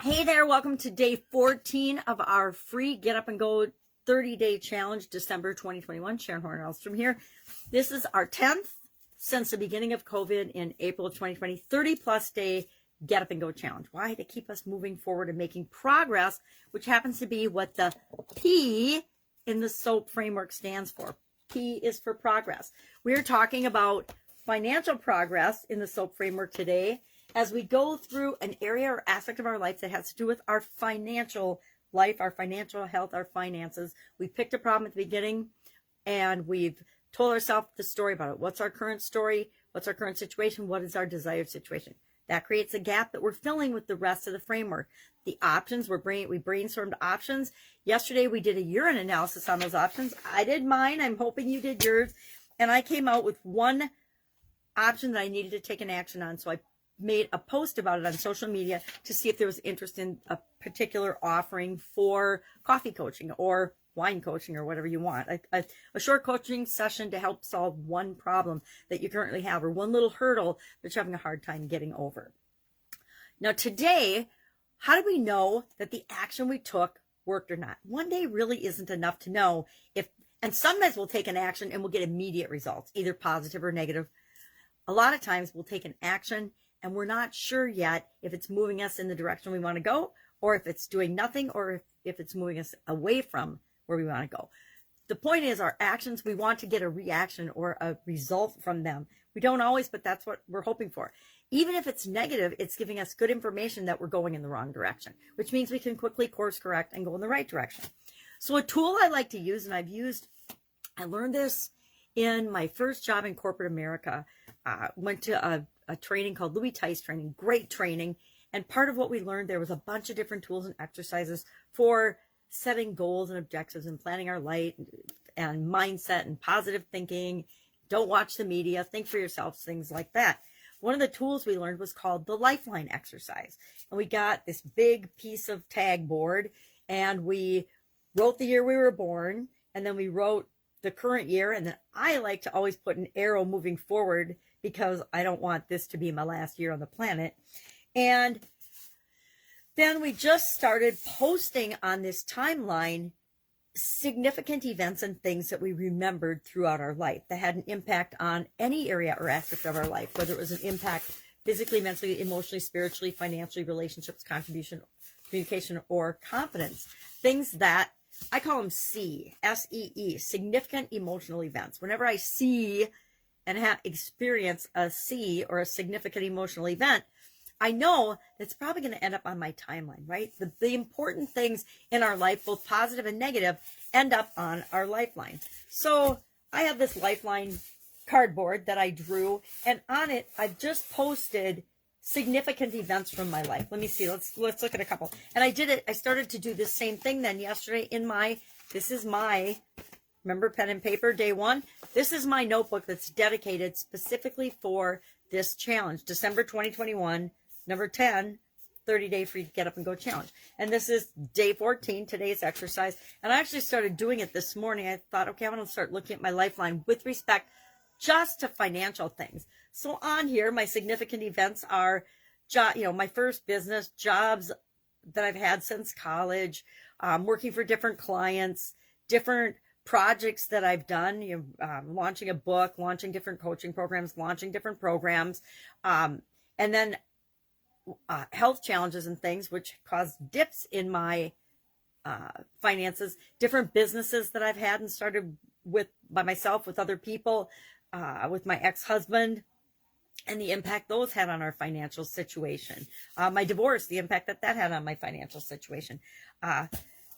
Hey there, welcome to day 14 of our free Get Up and Go 30-day challenge, December 2021. Sharon Horne-Ellstrom here. This is our 10th since the beginning of COVID in April of 2020, 30-plus day Get Up and Go challenge. Why? To keep us moving forward and making progress, which happens to be what the P in the SOAP framework stands for. P is for progress. We're talking about financial progress in the SOAP framework today, as we go through an area or aspect of our life that has to do with our financial life, our financial health, our finances. We picked a problem at the beginning and we've told ourselves the story about it. What's our current story? What's our current situation? What is our desired situation? That creates a gap that we're filling with the rest of the framework. The options, we brainstormed options. Yesterday we did a urine analysis on those options. I did mine. I'm hoping you did yours. And I came out with one option that I needed to take an action on. So I made a post about it on social media to see if there was interest in a particular offering for coffee coaching or wine coaching or whatever you want. A short coaching session to help solve one problem that you currently have or one little hurdle that you're having a hard time getting over. Now today, how do we know that the action we took worked or not? One day really isn't enough to know if, and sometimes we'll take an action and we'll get immediate results, either positive or negative. A lot of times we'll take an action and we're not sure yet if it's moving us in the direction we want to go, or if it's doing nothing, or if it's moving us away from where we want to go. The point is, our actions, we want to get a reaction or a result from them. We don't always, but that's what we're hoping for. Even if it's negative, it's giving us good information that we're going in the wrong direction, which means we can quickly course correct and go in the right direction. So a tool I like to use, and I learned this in my first job in corporate America. Went to a training called Louis Tice training, great training. And part of what we learned, there was a bunch of different tools and exercises for setting goals and objectives and planning our life and mindset and positive thinking. Don't watch the media, think for yourselves, things like that. One of the tools we learned was called the Lifeline exercise. And we got this big piece of tag board and we wrote the year we were born, and then we wrote the current year. And then I like to always put an arrow moving forward because I don't want this to be my last year on the planet. And then we just started posting on this timeline significant events and things that we remembered throughout our life that had an impact on any area or aspect of our life, whether it was an impact physically, mentally, emotionally, spiritually, financially, relationships, contribution, communication, or confidence. Things that I call them C, S-E-E, significant emotional events. Whenever I see and experience a C or a significant emotional event, I know that's probably going to end up on my timeline, right? The important things in our life, both positive and negative, end up on our lifeline. So I have this lifeline cardboard that I drew, and on it, I've just posted significant events from my life. Let me see. Let's look at a couple. And I started to do the same thing then yesterday in this is my, remember pen and paper, day one? This is my notebook that's dedicated specifically for this challenge, December 2021, number 10, 30-day free Get Up and Go challenge. And this is day 14, today's exercise. And I actually started doing it this morning. I thought, okay, I'm going to start looking at my lifeline with respect just to financial things. So on here, my significant events are, my first business, jobs that I've had since college, working for different clients, different projects that I've done, launching a book, launching different coaching programs, launching different programs, and then health challenges and things which caused dips in my finances, different businesses that I've had and started by myself, with other people, with my ex-husband, and the impact those had on our financial situation. My divorce, the impact that had on my financial situation,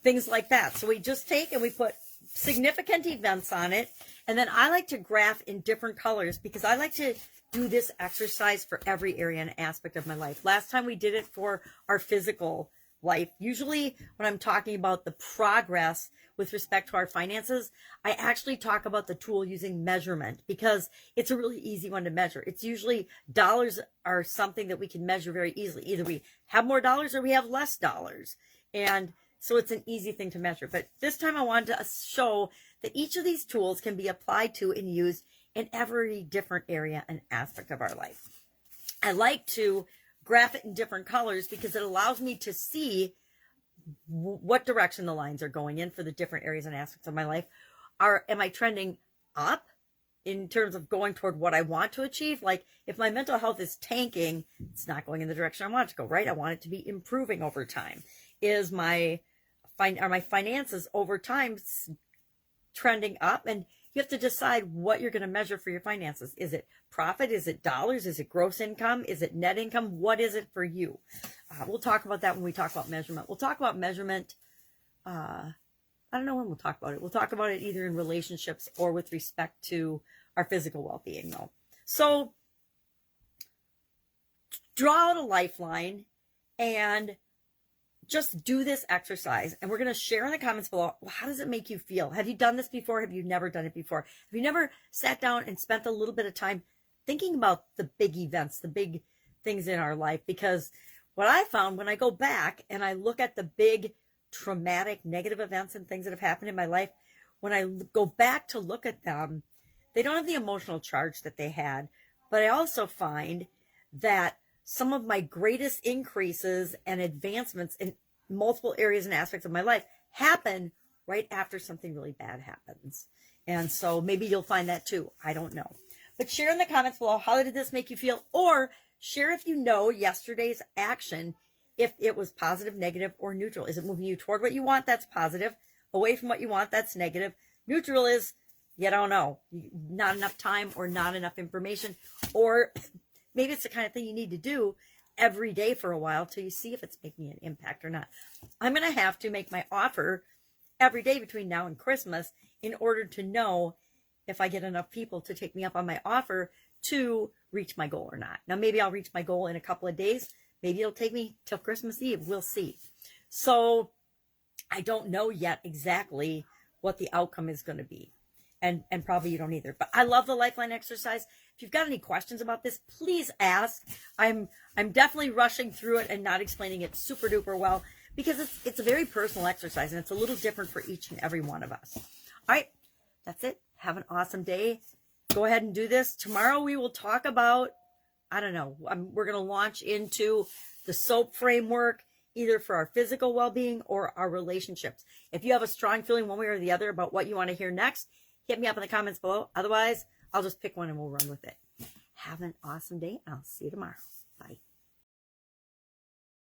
things like that. So we just take and we put significant events on it. And then I like to graph in different colors because I like to do this exercise for every area and aspect of my life. Last time we did it for our physical life. Usually when I'm talking about the progress with respect to our finances, I actually talk about the tool using measurement because it's a really easy one to measure. It's usually dollars are something that we can measure very easily. Either we have more dollars or we have less dollars. And so it's an easy thing to measure. But this time I wanted to show that each of these tools can be applied to and used in every different area and aspect of our life. I like to graph it in different colors because it allows me to see what direction the lines are going in for the different areas and aspects of my life. Am I trending up in terms of going toward what I want to achieve? Like if my mental health is tanking, it's not going in the direction I want it to go, right? I want it to be improving over time. Are my finances over time trending up? And you have to decide what you're going to measure for your finances. Is it profit? Is it dollars? Is it gross income? Is it net income? What is it for you? We'll talk about that when we talk about measurement. We'll talk about measurement. I don't know when we'll talk about it. We'll talk about it either in relationships or with respect to our physical well-being, though. So draw out a lifeline and just do this exercise. And we're going to share in the comments below, well, how does it make you feel? Have you done this before? Have you never done it before? Have you never sat down and spent a little bit of time thinking about the big events, the big things in our life? Because what I found when I go back and I look at the big traumatic negative events and things that have happened in my life, when I go back to look at them, they don't have the emotional charge that they had. But I also find that some of my greatest increases and advancements in multiple areas and aspects of my life happen right after something really bad happens. And so maybe you'll find that too. I don't know. But share in the comments below, how did this make you feel? Or share if you know yesterday's action, if it was positive, negative, or neutral. Is it moving you toward what you want? That's positive. Away from what you want? That's negative. Neutral is, you don't know, not enough time or not enough information, or maybe it's the kind of thing you need to do every day for a while till you see if it's making an impact or not. I'm going to have to make my offer every day between now and Christmas in order to know if I get enough people to take me up on my offer to reach my goal or not. Now, maybe I'll reach my goal in a couple of days. Maybe it'll take me till Christmas Eve. We'll see. So I don't know yet exactly what the outcome is going to be. And probably you don't either. But I love the Lifeline exercise. If you've got any questions about this, please ask. I'm definitely rushing through it and not explaining it super duper well because it's a very personal exercise and it's a little different for each and every one of us. All right, that's it. Have an awesome day. Go ahead and do this. Tomorrow we will talk about, I don't know, we're going to launch into the SOAP framework, either for our physical well-being or our relationships. If you have a strong feeling one way or the other about what you want to hear next, hit me up in the comments below. Otherwise, I'll just pick one and we'll run with it. Have an awesome day. I'll see you tomorrow. Bye.